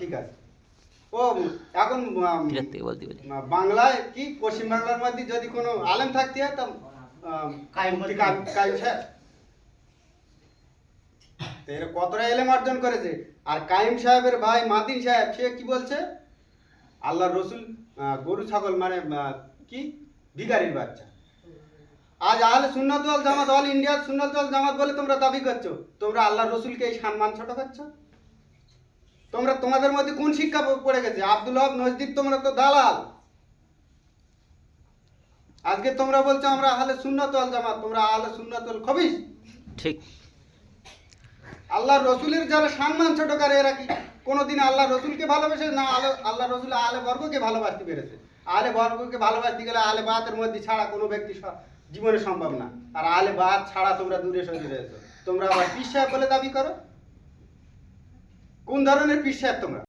ঠিক আছে। ও এখন বাংলায় কি পশ্চিম বাংলার মধ্যে যদি কোনো আলেম থাকতে হয় তা কাইম সাহেব এরা কতটা এলেম অর্জন করেছে। আর কাইম সাহেবের ভাই মাদিন সাহেব সে কি বলছে, আল্লাহ রসুল গরু ছাগল মানে কি ভিখারির বাচ্চা। আজ আহলে সুন্নাত ওয়াল জামাত অল ইন্ডিয়া সুন্নাত ওয়াল জামাত বলে তোমরা দাবি করছো, তোমরা আল্লাহ রসুলকে এই সম্মান ছোট করছো। তোমরা তোমাদের মধ্যে কোন শিক্ষা পড়ে গেছে? আব্দুল ওয়াহাব নজদীদ তোমরা তো দালাল। আজকে তোমরা বলছো আমরা আহলে সুন্নাত ওয়াল জামাত, তোমরা আহলে সুন্নাত ওয়াল খবিস। ঠিক। আল্লাহ রসুলের যারা সম্মান ছোট করে এরা কি কোনোদিন আল্লাহ রসুলকে ভালোবেসে না আল্লাহ রসুল আহলে বর্গকে ভালোবাসতে পেরেছে? আহলে বর্গকে ভালোবাসতে গেলে আহলে বাতের মধ্যে ছাড়া কোনো ব্যক্তি জীবনে সম্ভব না। আর আহলে বাত ছাড়া তোমরা দূরে সরে রয়েছো। তোমরা আবার পীর সাহেব বলে দাবি করো। কোন ধরনের পীর সাহেব তোমরা?